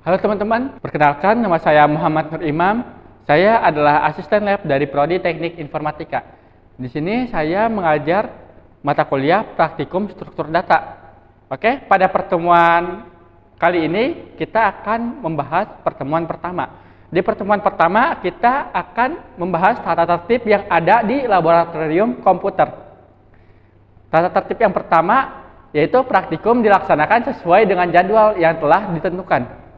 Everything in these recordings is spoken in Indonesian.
Halo teman-teman, perkenalkan nama saya Muhammad Nur Imam. Saya adalah asisten lab dari Prodi Teknik Informatika. Di sini saya mengajar mata kuliah praktikum struktur data. Oke, pada pertemuan kali ini kita akan membahas pertemuan pertama. Di pertemuan pertama kita akan membahas tata tertib yang ada di laboratorium komputer. Tata tertib yang pertama yaitu praktikum dilaksanakan sesuai dengan jadwal yang telah ditentukan.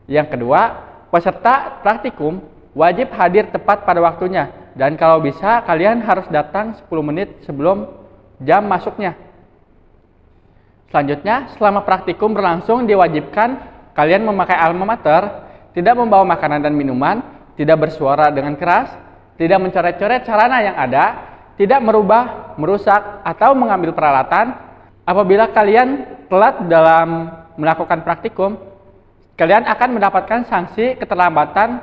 Yang kedua, peserta praktikum wajib hadir tepat pada waktunya, dan kalau bisa kalian harus datang 10 menit sebelum jam masuknya. Selanjutnya, selama praktikum berlangsung diwajibkan kalian memakai alma mater, tidak membawa makanan dan minuman, tidak bersuara dengan keras, tidak mencoret-coret sarana yang ada, tidak merubah, merusak, atau mengambil peralatan. Apabila kalian telat dalam melakukan praktikum, kalian akan mendapatkan sanksi keterlambatan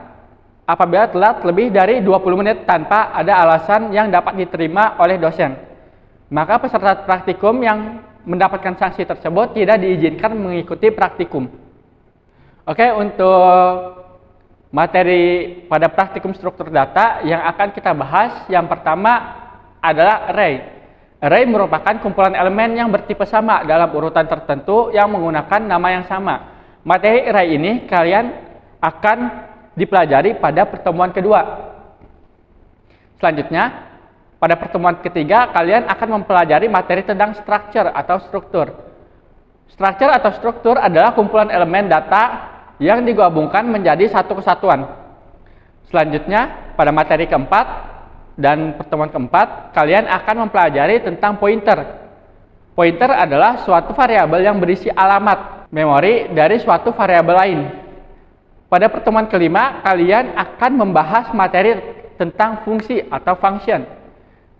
apabila telat lebih dari 20 menit tanpa ada alasan yang dapat diterima oleh dosen. Maka peserta praktikum yang mendapatkan sanksi tersebut tidak diizinkan mengikuti praktikum. Oke, untuk materi pada praktikum struktur data yang akan kita bahas, yang pertama adalah array. Array merupakan kumpulan elemen yang bertipe sama dalam urutan tertentu yang menggunakan nama yang sama. Materi array ini kalian akan dipelajari pada pertemuan kedua. Selanjutnya, pada pertemuan ketiga kalian akan mempelajari materi tentang structure atau struktur. Structure atau struktur adalah kumpulan elemen data yang digabungkan menjadi satu kesatuan. Selanjutnya, pada materi keempat dan pertemuan keempat, kalian akan mempelajari tentang pointer. Pointer adalah suatu variabel yang berisi alamat memori dari suatu variabel lain. Pada pertemuan kelima, kalian akan membahas materi tentang fungsi atau function.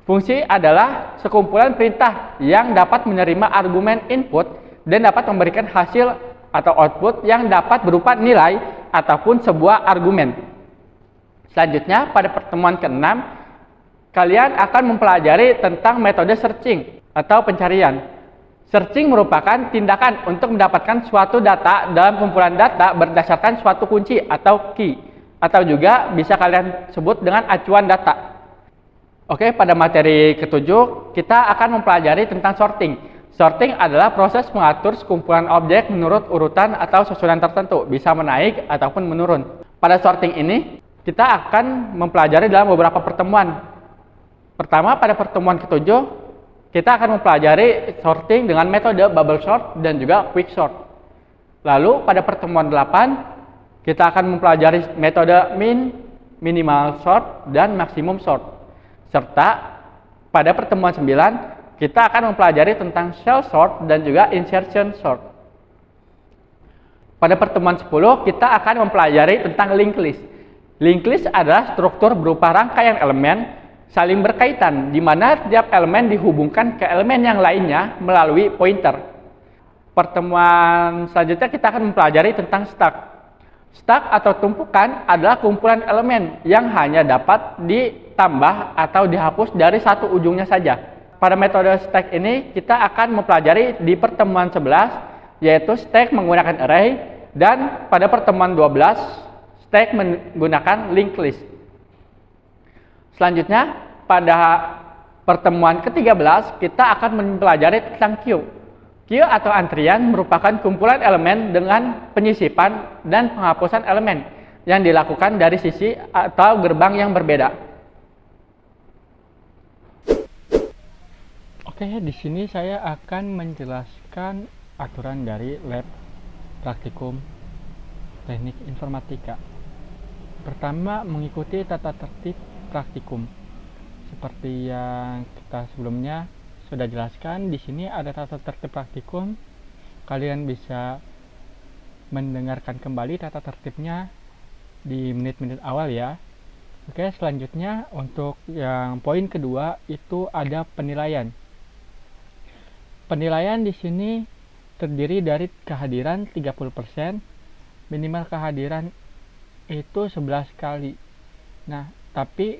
Fungsi adalah sekumpulan perintah yang dapat menerima argumen input dan dapat memberikan hasil atau output yang dapat berupa nilai ataupun sebuah argumen. Selanjutnya, pada pertemuan keenam, kalian akan mempelajari tentang metode searching atau pencarian. Searching merupakan tindakan untuk mendapatkan suatu data dalam kumpulan data berdasarkan suatu kunci atau key, atau juga bisa kalian sebut dengan acuan data. Oke, pada materi ketujuh kita akan mempelajari tentang sorting. Sorting adalah proses mengatur sekumpulan objek menurut urutan atau susunan tertentu, bisa menaik ataupun menurun. Pada sorting ini kita akan mempelajari dalam beberapa pertemuan. Pertama, pada pertemuan ketujuh kita akan mempelajari sorting dengan metode bubble sort dan juga quick sort. Lalu pada pertemuan 8 kita akan mempelajari metode min, minimal sort, dan maksimum sort. Serta pada pertemuan 9 kita akan mempelajari tentang shell sort dan juga insertion sort. Pada pertemuan 10 kita akan mempelajari tentang linked list. Linked list adalah struktur berupa rangkaian elemen saling berkaitan, di mana setiap elemen dihubungkan ke elemen yang lainnya melalui pointer. Pertemuan selanjutnya kita akan mempelajari tentang stack. Stack atau tumpukan adalah kumpulan elemen yang hanya dapat ditambah atau dihapus dari satu ujungnya saja. Pada metode stack ini kita akan mempelajari di pertemuan 11, yaitu stack menggunakan array, dan pada pertemuan 12 stack menggunakan linked list. Selanjutnya, pada pertemuan ke-13 kita akan mempelajari tentang queue. Queue atau antrian merupakan kumpulan elemen dengan penyisipan dan penghapusan elemen yang dilakukan dari sisi atau gerbang yang berbeda. Oke, di sini saya akan menjelaskan aturan dari lab praktikum teknik informatika. Pertama, mengikuti tata tertib praktikum. Seperti yang kita sebelumnya sudah jelaskan, di sini ada tata tertib praktikum. Kalian bisa mendengarkan kembali tata tertibnya di menit-menit awal ya. Oke, selanjutnya untuk yang poin kedua itu ada penilaian. Penilaian di sini terdiri dari kehadiran 30%, minimal kehadiran itu 11 kali. Nah, tapi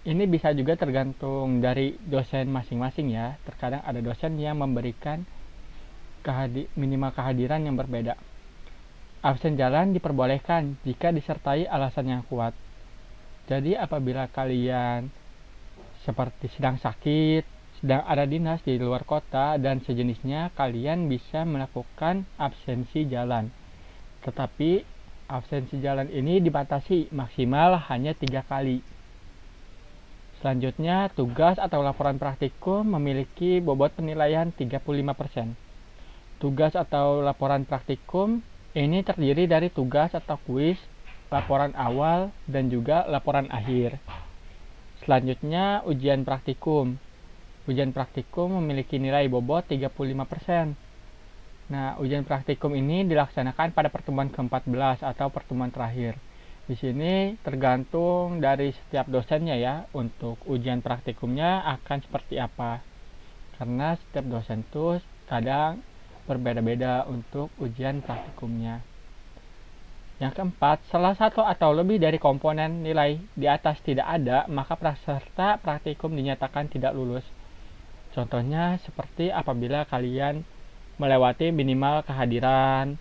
ini bisa juga tergantung dari dosen masing-masing ya. Terkadang ada dosen yang memberikan minimal kehadiran yang berbeda. Absen jalan diperbolehkan jika disertai alasan yang kuat. Jadi apabila kalian seperti sedang sakit, sedang ada dinas di luar kota, dan sejenisnya, kalian bisa melakukan absensi jalan. Tetapi absensi jalan ini dibatasi maksimal hanya 3 kali. Selanjutnya, tugas atau laporan praktikum memiliki bobot penilaian 35%. Tugas atau laporan praktikum ini terdiri dari tugas atau kuis, laporan awal, dan juga laporan akhir. Selanjutnya, ujian praktikum. Ujian praktikum memiliki nilai bobot 35%. Nah, ujian praktikum ini dilaksanakan pada pertemuan ke-14 atau pertemuan terakhir. Di sini tergantung dari setiap dosennya ya, untuk ujian praktikumnya akan seperti apa. Karena setiap dosen tuh kadang berbeda-beda untuk ujian praktikumnya. Yang keempat, salah satu atau lebih dari komponen nilai di atas tidak ada, maka peserta praktikum dinyatakan tidak lulus. Contohnya seperti apabila kalian melewati minimal kehadiran,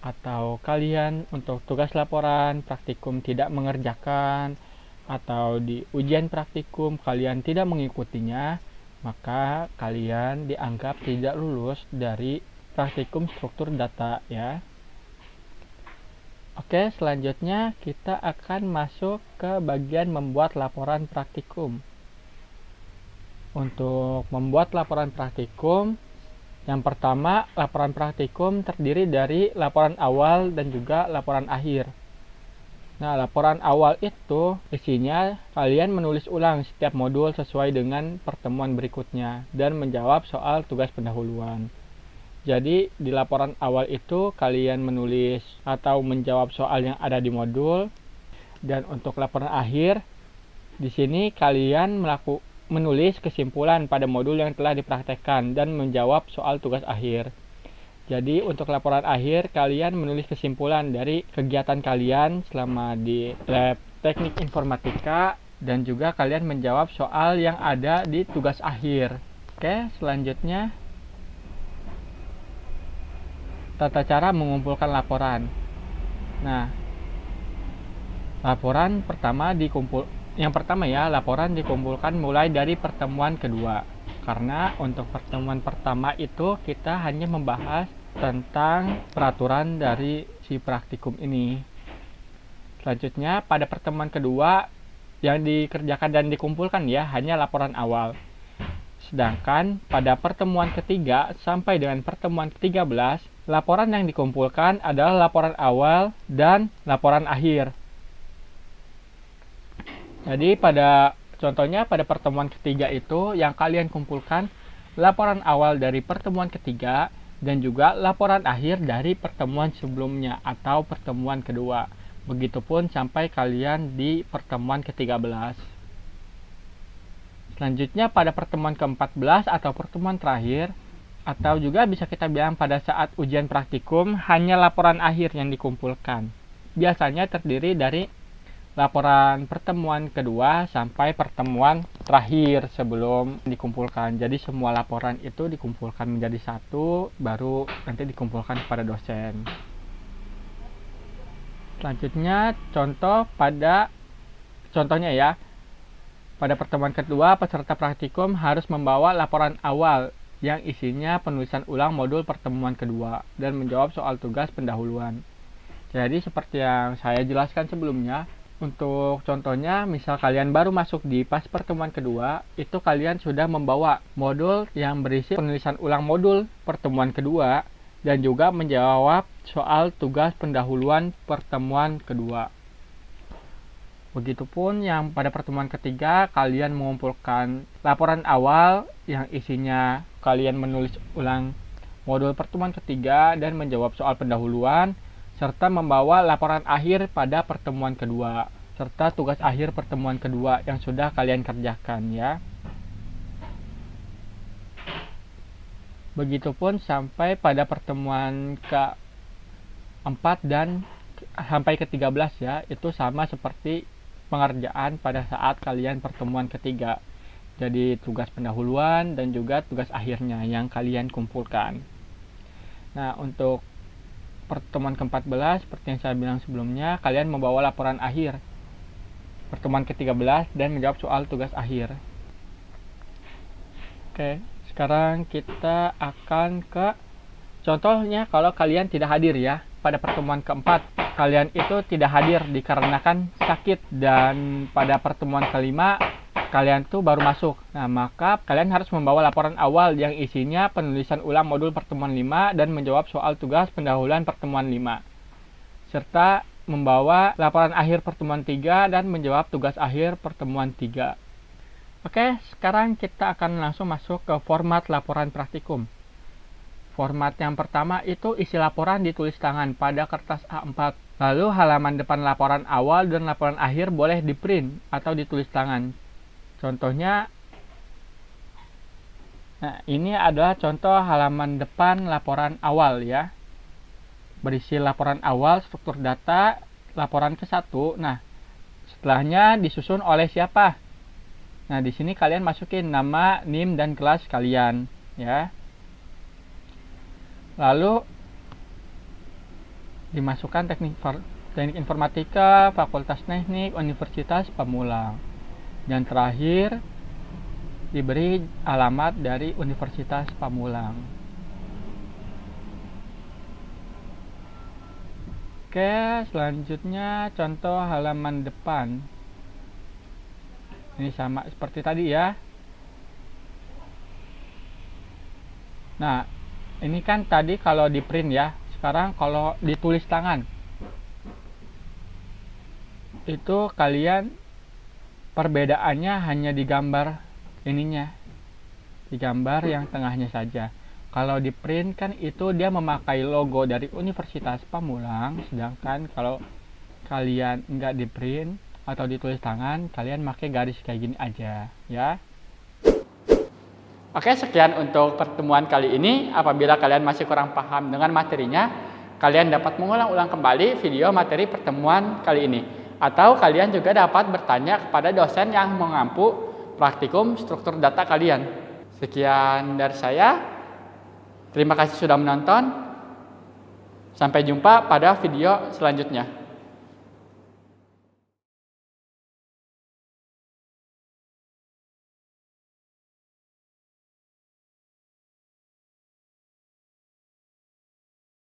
atau kalian untuk tugas laporan praktikum tidak mengerjakan, atau di ujian praktikum kalian tidak mengikutinya, maka kalian dianggap tidak lulus dari praktikum struktur data ya. Oke, selanjutnya kita akan masuk ke bagian membuat laporan praktikum. Untuk membuat laporan praktikum, yang pertama, laporan praktikum terdiri dari laporan awal dan juga laporan akhir. Nah, laporan awal itu isinya kalian menulis ulang setiap modul sesuai dengan pertemuan berikutnya dan menjawab soal tugas pendahuluan. Jadi di laporan awal itu kalian menulis atau menjawab soal yang ada di modul, dan untuk laporan akhir di sini kalian menulis kesimpulan pada modul yang telah dipraktekkan dan menjawab soal tugas akhir. Jadi untuk laporan akhir kalian menulis kesimpulan dari kegiatan kalian selama di lab teknik informatika, dan juga kalian menjawab soal yang ada di tugas akhir. Oke, selanjutnya tata cara mengumpulkan laporan. Nah, laporan pertama laporan dikumpulkan mulai dari pertemuan kedua. Karena untuk pertemuan pertama itu kita hanya membahas tentang peraturan dari si praktikum ini. Selanjutnya pada pertemuan kedua yang dikerjakan dan dikumpulkan ya hanya laporan awal. Sedangkan pada pertemuan ketiga sampai dengan pertemuan ke-13, laporan yang dikumpulkan adalah laporan awal dan laporan akhir. Jadi contohnya pada pertemuan ketiga itu yang kalian kumpulkan laporan awal dari pertemuan ketiga dan juga laporan akhir dari pertemuan sebelumnya atau pertemuan kedua. Begitupun sampai kalian di pertemuan ke-13. Selanjutnya pada pertemuan ke-14 atau pertemuan terakhir, atau juga bisa kita bilang pada saat ujian praktikum, hanya laporan akhir yang dikumpulkan. Biasanya terdiri dari laporan pertemuan kedua sampai pertemuan terakhir sebelum dikumpulkan. Jadi semua laporan itu dikumpulkan menjadi satu, baru nanti dikumpulkan kepada dosen. Selanjutnya contohnya ya, pada pertemuan kedua peserta praktikum harus membawa laporan awal yang isinya penulisan ulang modul pertemuan kedua dan menjawab soal tugas pendahuluan. Jadi seperti yang saya jelaskan sebelumnya, untuk contohnya misal kalian baru masuk di pas pertemuan kedua, itu kalian sudah membawa modul yang berisi penulisan ulang modul pertemuan kedua dan juga menjawab soal tugas pendahuluan pertemuan kedua. Begitupun yang pada pertemuan ketiga kalian mengumpulkan laporan awal yang isinya kalian menulis ulang modul pertemuan ketiga dan menjawab soal pendahuluan, serta membawa laporan akhir pada pertemuan kedua serta tugas akhir pertemuan kedua yang sudah kalian kerjakan ya. Begitupun sampai pada pertemuan ke-4 dan sampai ke-13 ya, itu sama seperti pengerjaan pada saat kalian pertemuan ketiga. Jadi tugas pendahuluan dan juga tugas akhirnya yang kalian kumpulkan. Nah, untuk pertemuan ke-14, seperti yang saya bilang sebelumnya, kalian membawa laporan akhir. Pertemuan ke-13 dan menjawab soal tugas akhir. Oke, sekarang kita akan ke contohnya kalau kalian tidak hadir ya. Pada pertemuan ke-4, kalian itu tidak hadir dikarenakan sakit, dan pada pertemuan ke-5 kalian tuh baru masuk. Nah, maka kalian harus membawa laporan awal yang isinya penulisan ulang modul pertemuan 5 dan menjawab soal tugas pendahuluan pertemuan 5. Serta membawa laporan akhir pertemuan 3 dan menjawab tugas akhir pertemuan 3. Oke, sekarang kita akan langsung masuk ke format laporan praktikum. Format yang pertama itu isi laporan ditulis tangan pada kertas A4. Lalu halaman depan laporan awal dan laporan akhir boleh di print atau ditulis tangan. Contohnya, nah ini adalah contoh halaman depan laporan awal ya. Berisi laporan awal, struktur data, laporan ke-1. Nah, setelahnya disusun oleh siapa? Nah, di sini kalian masukin nama, NIM, dan kelas kalian ya. Lalu dimasukkan teknik informatika, fakultas teknik, Universitas Pamulang. Dan terakhir diberi alamat dari Universitas Pamulang. Oke, selanjutnya contoh halaman depan. Ini sama seperti tadi ya. Nah, ini kan tadi kalau di print ya. Sekarang kalau ditulis tangan, itu kalian perbedaannya hanya di gambar ininya, di gambar yang tengahnya saja. Kalau di print kan itu dia memakai logo dari Universitas Pamulang, sedangkan kalau kalian nggak di print atau ditulis tangan, kalian pakai garis kayak gini aja ya. Oke, sekian untuk pertemuan kali ini. Apabila kalian masih kurang paham dengan materinya, kalian dapat mengulang-ulang kembali video materi pertemuan kali ini. Atau kalian juga dapat bertanya kepada dosen yang mengampu praktikum struktur data kalian. Sekian dari saya. Terima kasih sudah menonton. Sampai jumpa pada video selanjutnya.